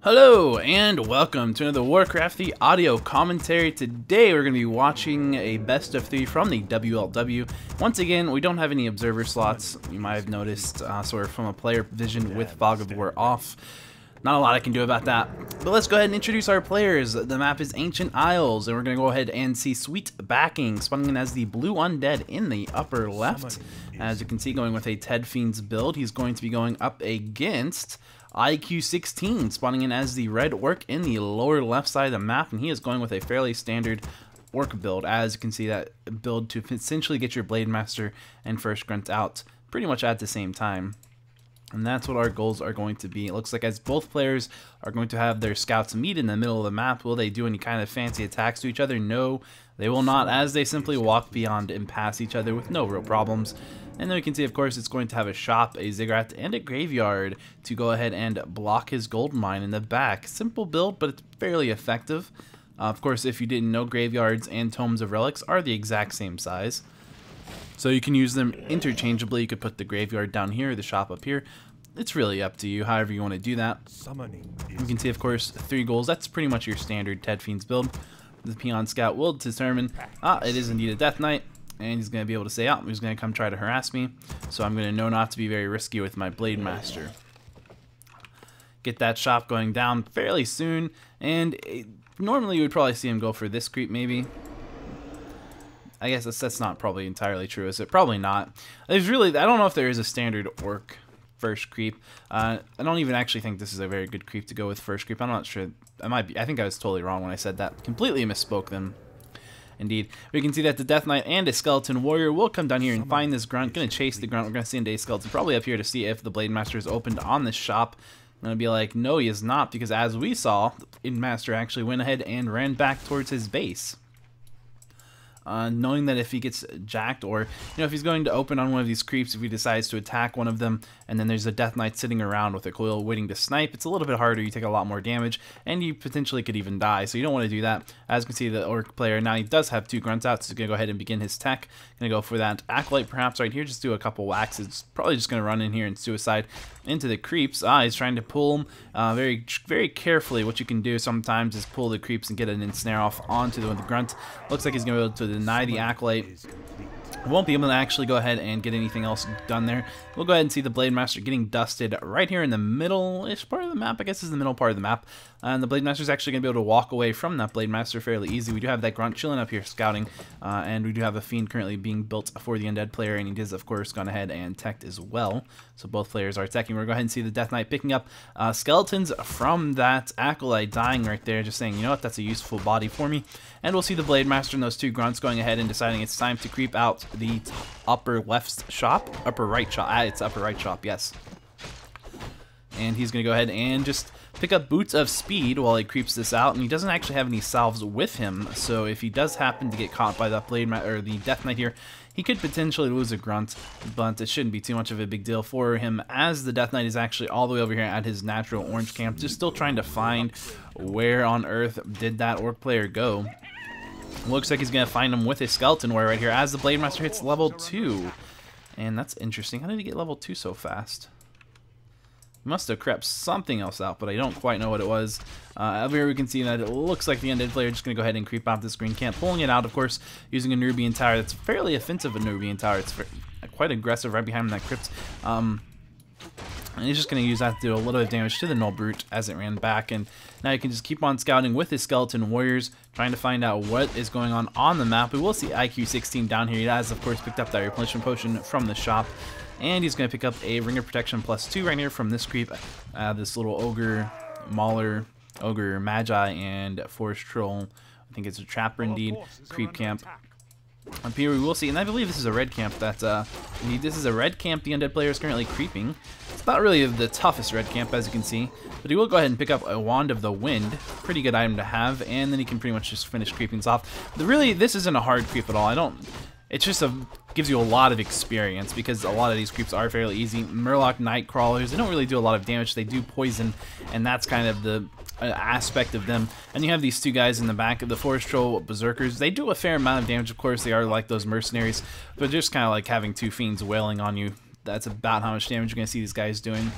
Hello and welcome to another Warcrafty audio commentary. Today we're going to be watching a best of 3 from the WLW. Once again, we don't have any observer slots, you might have noticed, so we're from a player vision with Fog of War off. Not a lot I can do about that, but let's go ahead and introduce our players. The map is Ancient Isles, and we're going to go ahead and see Sweet Backing, spawning in as the blue undead in the upper left. As you can see, going with a Ted Fiends build, he's going to be going up against IQ16, spawning in as the red orc in the lower left side of the map, and he is going with a fairly standard orc build. As you can see, that build to essentially get your Blade Master and First Grunt out pretty much at the same time. And that's what our goals are going to be. It looks like as both players are going to have their scouts meet in the middle of the map, will they do any kind of fancy attacks to each other? No, they will not, as they simply walk beyond and pass each other with no real problems. And then we can see, of course, it's going to have a shop, a ziggurat, and a graveyard to go ahead and block his gold mine in the back. Simple build, but it's fairly effective. Of course, if you didn't know, graveyards and tomes of relics are the exact same size, so you can use them interchangeably. You could put the graveyard down here, the shop up here. It's really up to you, however you want to do that. You can see, of course, 3 goals. That's pretty much your standard Ted Fiends build. The Peon Scout will determine, it is indeed a Death Knight. And he's going to be able to say, he's going to come try to harass me. So I'm going to know not to be very risky with my Blade Master. Get that shop going down fairly soon. And normally you would probably see him go for this creep maybe. I guess that's not probably entirely true, is it? Probably not. I don't know if there is a standard orc first creep. I don't even actually think this is a very good creep to go with first creep. I'm not sure. I think I was totally wrong when I said that. Completely misspoke then. Indeed. We can see that the Death Knight and a Skeleton Warrior will come down here and find this Grunt. Gonna chase the Grunt. We're gonna send a Skeleton probably up here to see if the Blade Master is opened on this shop. I'm gonna be like, no, he is not, because as we saw, the Blade Master actually went ahead and ran back towards his base. Knowing that if he gets jacked, or if he's going to open on one of these creeps, if he decides to attack one of them, and then there's a Death Knight sitting around with a coil waiting to snipe, it's a little bit harder. You take a lot more damage, and you potentially could even die, so you don't want to do that. As you can see, the orc player now, he does have 2 grunts out, so he's gonna go ahead and begin his tech. Gonna go for that acolyte perhaps right here, just do a couple whacks. It's probably just gonna run in here and suicide into the creeps. He's trying to pull them very, very carefully. What you can do sometimes is pull the creeps and get an ensnare off onto the grunt. Looks like he's gonna be able to deny the acolyte. Won't be able to actually go ahead and get anything else done there. We'll go ahead and see the Blade Master getting dusted right here in the middle-ish part of the map. I guess is the middle part of the map. And the Blade Master is actually going to be able to walk away from that Blade Master fairly easy. We do have that Grunt chilling up here scouting. And we do have a Fiend currently being built for the Undead player. And he is, of course, gone ahead and teched as well. So both players are teching. We're going to go ahead and see the Death Knight picking up skeletons from that acolyte dying right there. Just saying, you know what, that's a useful body for me. And we'll see the Blade Master and those 2 grunts going ahead and deciding it's time to creep out the upper left shop, upper right shop. It's upper right shop, yes. And he's gonna go ahead and just pick up Boots of Speed while he creeps this out, and he doesn't actually have any salves with him. So if he does happen to get caught by that or the Death Knight here, he could potentially lose a grunt, but it shouldn't be too much of a big deal for him, as the Death Knight is actually all the way over here at his natural orange camp, just still trying to find where on earth did that orc player go. Looks like he's going to find him with a Skeleton Warrior right here as the Blade Master hits level 2. And that's interesting. How did he get level 2 so fast? He must have crept something else out, but I don't quite know what it was. Over here we can see that it looks like the Undead player is just going to go ahead and creep out this green camp, pulling it out, of course, using a Nubian Tower. That's fairly offensive, a Nubian Tower. It's quite aggressive right behind that crypt. And he's just going to use that to do a little bit of damage to the Null Brute as it ran back. And now you can just keep on scouting with his Skeleton Warriors, trying to find out what is going on the map. We will see IQ16 down here. He has, of course, picked up that Replenishment Potion from the shop. And he's going to pick up a Ring of Protection +2 right here from this creep. This little Ogre, Mauler, Ogre, Magi, and Forest Troll. I think it's a Trapper indeed. Creep camp. Up here we will see, and I believe this is a red camp that, this is a red camp the Undead player is currently creeping. It's not really the toughest red camp, as you can see, but he will go ahead and pick up a Wand of the Wind. Pretty good item to have, and then he can pretty much just finish creeping off. Really, this isn't a hard creep at all. It just gives you a lot of experience, because a lot of these creeps are fairly easy. Murloc Nightcrawlers, they don't really do a lot of damage. They do poison, and that's kind of the aspect of them. And you have these 2 guys in the back of the Forest Troll Berserkers. They do a fair amount of damage, of course. They are like those mercenaries, but just kind of like having 2 fiends wailing on you. That's about how much damage you're going to see these guys doing.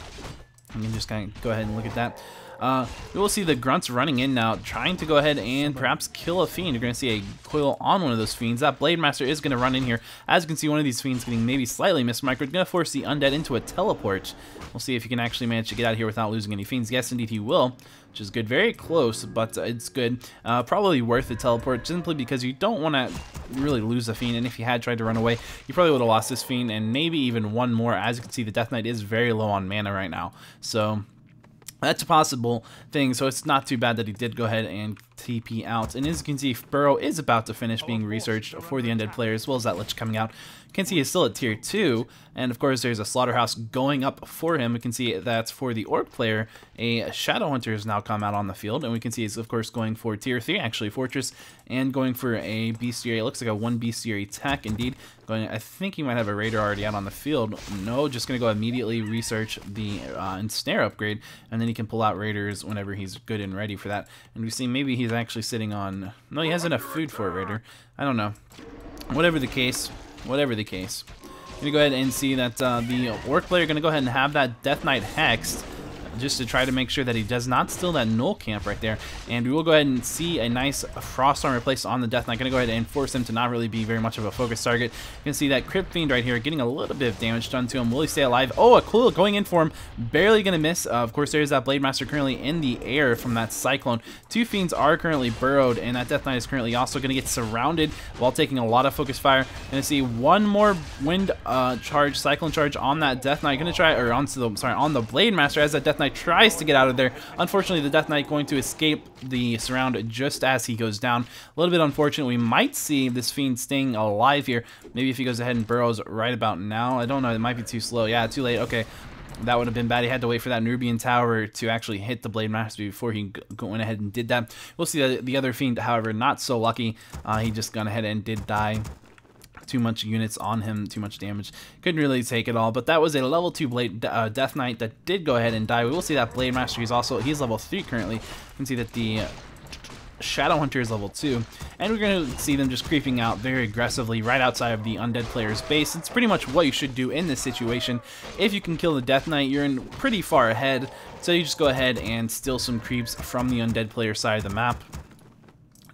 You can just kind of go ahead and look at that. We will see the grunts running in now, trying to go ahead and perhaps kill a fiend. You're going to see a coil on one of those fiends. That Blade Master is going to run in here. As you can see, one of these fiends getting maybe slightly mismicroed, going to force the undead into a teleport. We'll see if he can actually manage to get out of here without losing any fiends. Yes, indeed he will, which is good. Very close, but it's good. Probably worth the teleport simply because you don't want to really lose a fiend, and if you had tried to run away, you probably would have lost this fiend and maybe even one more. As you can see, the Death Knight is very low on mana right now, so that's a possible thing. So it's not too bad that he did go ahead and TP out. And as you can see, Burrow is about to finish being researched for the undead player, as well as that Lich coming out. You can see he's still at tier 2, and of course there's a Slaughterhouse going up for him. We can see that's for the Orc player. A Shadow Hunter has now come out on the field, and we can see he's of course going for tier 3, actually Fortress, and going for a Bestiary. It looks like a 1 Bestiary tech indeed. I think he might have a Raider already out on the field. No, just going to go immediately research the Ensnare upgrade, and then he can pull out Raiders whenever he's good and ready for that. And we see maybe he's actually sitting on... No, he has enough food for a Raider. I don't know. Whatever the case. I'm going to go ahead and see that the Orc player going to go ahead and have that Death Knight hexed, just to try to make sure that he does not steal that Null Camp right there. And we will go ahead and see a nice Frost Armor placed on the Death Knight. Going to go ahead and force him to not really be very much of a focus target. You can see that Crypt Fiend right here getting a little bit of damage done to him. Will he stay alive? Oh, a coil going in for him. Barely going to miss. Of course, there's that Blade Master currently in the air from that Cyclone. 2 Fiends are currently burrowed, and that Death Knight is currently also going to get surrounded while taking a lot of focus fire. Going to see one more Wind charge, Cyclone charge on that Death Knight. Going to try, or on the Blade Master as that Death Knight tries to get out of there. Unfortunately, the Death Knight going to escape the surround just as he goes down. A little bit unfortunate. We might see this Fiend staying alive here. Maybe if he goes ahead and burrows right about now. I don't know. It might be too slow. Yeah, too late. Okay. That would have been bad. He had to wait for that Nubian Tower to actually hit the Blade Master before he went ahead and did that. We'll see the other Fiend, however, not so lucky. He just gone ahead and did die. Too much units on him, too much damage. Couldn't really take it all, but that was a level 2 Death Knight that did go ahead and die. We will see that Blade Master, he's level 3 currently. You can see that the Shadow Hunter is level 2, and we're going to see them just creeping out very aggressively right outside of the undead player's base. It's pretty much what you should do in this situation. If you can kill the Death Knight, you're in pretty far ahead, so you just go ahead and steal some creeps from the undead player side of the map.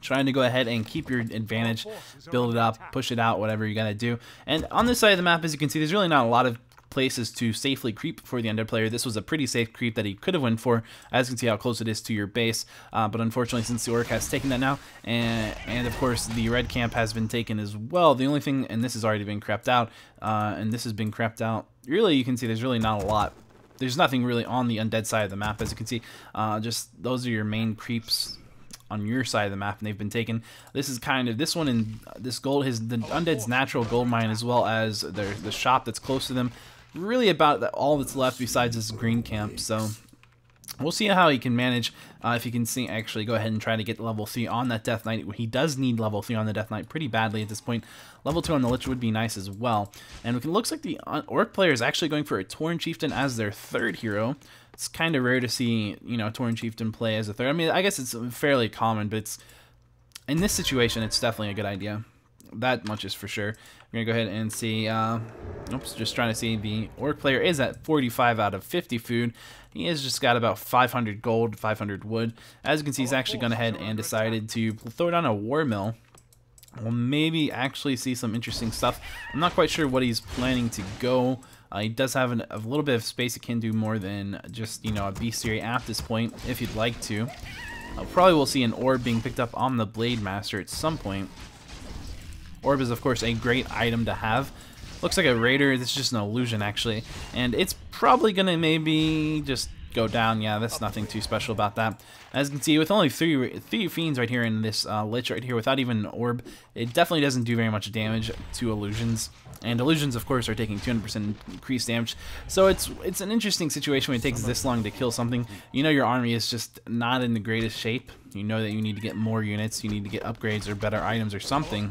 Trying to go ahead and keep your advantage, build it up, push it out, whatever you gotta do. And on this side of the map, as you can see, there's really not a lot of places to safely creep for the undead player. This was a pretty safe creep that he could have went for, as you can see how close it is to your base. But unfortunately, since the Orc has taken that now, and of course the red camp has been taken as well, the only thing, and this has already been crept out, and this has been crept out, really you can see there's really not a lot. There's nothing really on the undead side of the map, as you can see. Just those are your main creeps on your side of the map, and they've been taken. This is kind of this one, and this gold, the undead's natural gold mine, as well as the shop that's close to them. Really about all that's left besides this green camp. So we'll see how he can manage. If he can actually go ahead and try to get level 3 on that Death Knight. He does need level 3 on the Death Knight pretty badly at this point. Level 2 on the Lich would be nice as well. And it looks like the Orc player is actually going for a Tauren Chieftain as their 3rd hero. It's kind of rare to see, Tauren Chieftain play as a 3rd. I mean, I guess it's fairly common, but it's in this situation, it's definitely a good idea. That much is for sure. We're going to go ahead and see, oops, just trying to see, the Orc player is at 45 out of 50 food. He has just got about 500 gold, 500 wood. As you can see, he's actually gone ahead and decided to throw down a War Mill. We'll maybe actually see some interesting stuff. I'm not quite sure what he's planning to go. He does have a little bit of space. He can do more than just, a Bestiary at this point, if you'd like to. Probably will see an Orb being picked up on the Blade Master at some point. Orb is, of course, a great item to have. Looks like a Raider. This is just an illusion, actually. And it's probably going to maybe just go down. Yeah, that's nothing too special about that. As you can see, with only three Fiends right here in this Lich right here, without even an Orb, it definitely doesn't do very much damage to illusions. And illusions, of course, are taking 200% increased damage. So it's an interesting situation when it takes this long to kill something. Your army is just not in the greatest shape. You know that you need to get more units, you need to get upgrades or better items or something.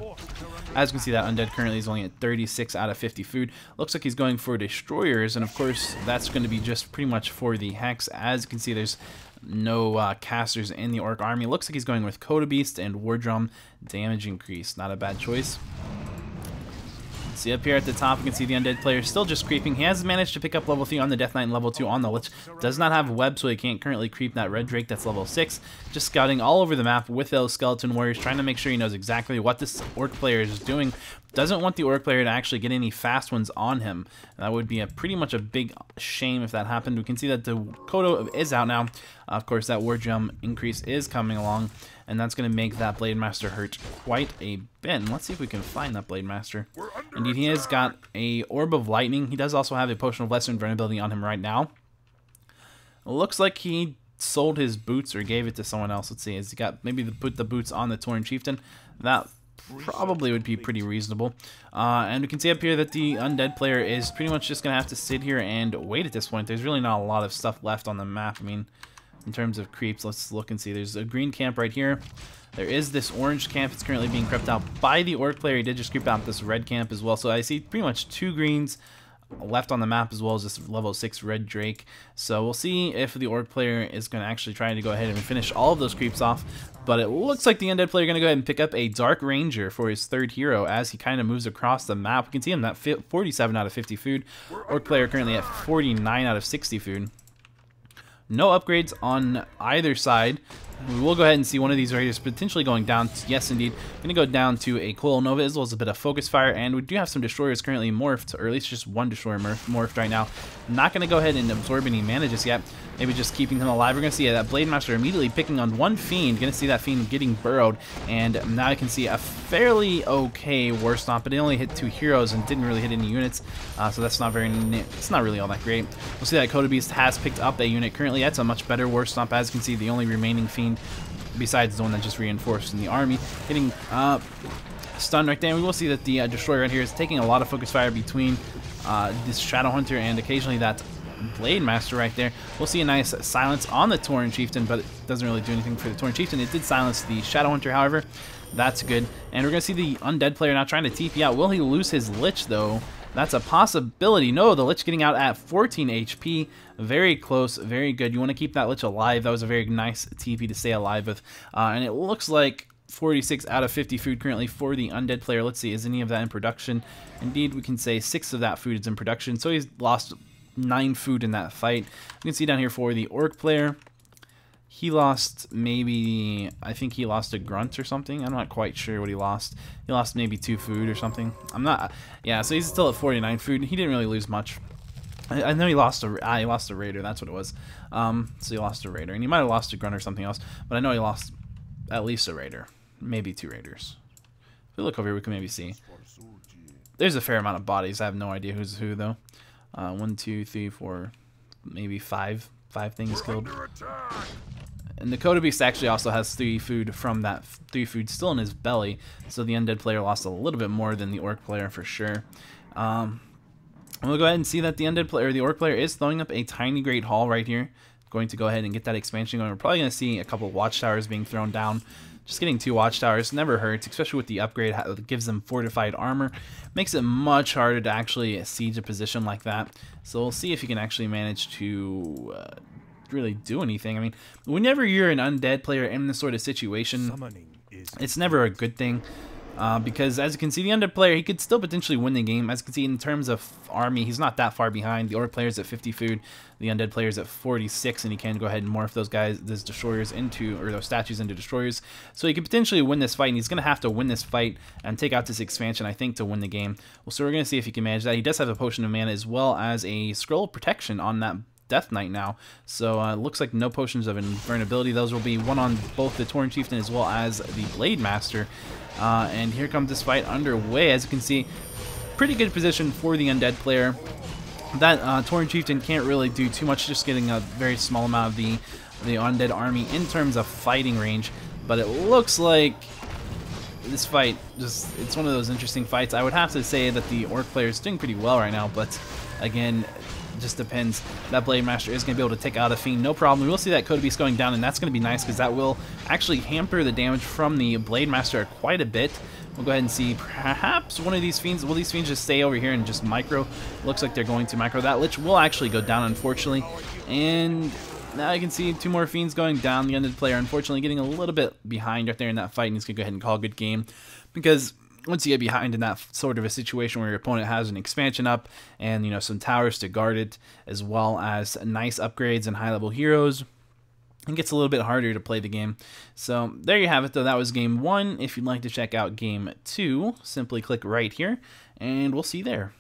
As you can see, that Undead currently is only at 36 out of 50 food. Looks like he's going for Destroyers, and of course, that's going to be just pretty much for the Hex. As you can see, there's no casters in the Orc army. Looks like he's going with Coda Beast and War Drum damage increase. Not a bad choice. See up here at the top, we can see the undead player still just creeping. He has managed to pick up level 3 on the Death Knight and level 2 on the Lich. Does not have web, so he can't currently creep that red drake that's level 6. Just scouting all over the map with those skeleton warriors, trying to make sure he knows exactly what this orc player is doing. Doesn't want the orc player to actually get any fast ones on him. That would be pretty much a big shame if that happened. We can see that the Kodo is out now. Of course, that War Gem increase is coming along, and that's going to make that Blade Master hurt quite a bit. And let's see if we can find that Blade Master. Indeed, he has got a Orb of Lightning. He does also have a Potion of Lesser Invulnerability on him right now. It looks like he sold his boots or gave it to someone else. Let's see. Has he got maybe put the boots on the Tauren Chieftain? That probably would be pretty reasonable. And we can see up here that the undead player is pretty much just going to have to sit here and wait at this point. There's really not a lot of stuff left on the map. I mean, in terms of creeps, let's look and see. There's a green camp right here. There is this orange camp. It's currently being crept out by the orc player. He did just creep out this red camp as well. So I see pretty much 2 greens left on the map, as well as this level 6 red drake. So we'll see if the orc player is going to actually try to go ahead and finish all of those creeps off. But it looks like the undead player is going to go ahead and pick up a dark ranger for his 3rd hero as he kind of moves across the map. We can see him at 47 out of 50 food. Orc player currently at 49 out of 60 food. No upgrades on either side. We will go ahead and see one of these raiders potentially going down. Yes, indeed. Going to go down to a Coil Nova as well as a bit of Focus Fire. And we do have some destroyers currently morphed, or at least just one destroyer morphed right now. Not going to go ahead and absorb any mana just yet. Maybe just keeping him alive. We're going to see that Blade Master immediately picking on one Fiend. Going to see that Fiend getting burrowed. And now I can see a fairly okay War Stomp, but it only hit 2 heroes and didn't really hit any units. So that's not it's not really all that great. We'll see that Kodo Beast has picked up a unit currently. That's a much better War Stomp. As you can see, the only remaining Fiend besides the one that just reinforced in the army, getting stunned right there. We will see that the destroyer right here is taking a lot of focus fire between this Shadow Hunter and occasionally that Blade Master right there. We'll see a nice silence on the Tauren Chieftain, but it doesn't really do anything for the Tauren Chieftain. It did silence the Shadow Hunter, however. That's good. And we're going to see the undead player now trying to TP out. Will he lose his Lich, though? That's a possibility. No, the Lich getting out at 14 HP. Very close, very good. You want to keep that Lich alive. That was a very nice TP to stay alive with. And it looks like 46 out of 50 food currently for the undead player. Let's see, is any of that in production? Indeed, we can say 6 of that food is in production. So he's lost 9 food in that fight. You can see down here for the orc player, he lost maybe, I think he lost a grunt or something. I'm not quite sure what he lost. He lost maybe 2 food or something. I'm not, yeah, so he's still at 49 food. He didn't really lose much. I know he lost a raider, that's what it was. So he lost a raider, and he might have lost a grunt or something else, but I know he lost at least a raider, maybe 2 raiders. If we look over here, we can maybe see. There's a fair amount of bodies. I have no idea who's who, though. 1, 2, 3, 4, maybe 5 things killed. And the Kodo Beast actually also has 3 food from that 3 food still in his belly, so the undead player lost a little bit more than the orc player for sure. We'll go ahead and see that the undead player, the orc player, is throwing up a tiny Great Hall right here. Going to go ahead and get that expansion going. We're probably going to see a couple of watchtowers being thrown down. Just getting 2 watchtowers never hurts, especially with the upgrade. It gives them fortified armor. Makes it much harder to actually siege a position like that. So we'll see if you can actually manage to really do anything. I mean, whenever you're an undead player in this sort of situation, it's never a good thing. Because as you can see, the undead player, he could still potentially win the game. As you can see, in terms of army, he's not that far behind. The orc player's at 50 food, the undead player's at 46, and he can go ahead and morph those guys, those destroyers into, or those statues into destroyers. So he could potentially win this fight, and he's going to have to win this fight and take out this expansion, I think, to win the game. Well, so we're going to see if he can manage that. He does have a potion of mana as well as a scroll of protection on that Death Knight now, so it looks like no potions of invulnerability. Those will be one on both the Tauren Chieftain as well as the Blade Master. And here comes this fight underway. As you can see, pretty good position for the undead player. That Tauren Chieftain can't really do too much, just getting a very small amount of the undead army in terms of fighting range. But it looks like this fight, it's one of those interesting fights. I would have to say that the orc player is doing pretty well right now, but again, just depends. That Blade Master is going to be able to take out a Fiend, no problem. We will see that Kodo Beast going down, and that's going to be nice because that will actually hamper the damage from the Blade Master quite a bit. We'll go ahead and see perhaps one of these Fiends. Will these Fiends just stay over here and just micro? Looks like they're going to micro. That Lich will actually go down, unfortunately. And now you can see 2 more Fiends going down. The undead player, unfortunately, getting a little bit behind right there in that fight, and he's going to go ahead and call a good game because once you get behind in that sort of a situation where your opponent has an expansion up and, you know, some towers to guard it, as well as nice upgrades and high-level heroes, it gets a little bit harder to play the game. So there you have it, though. That was game 1. If you'd like to check out game 2, simply click right here, and we'll see you there.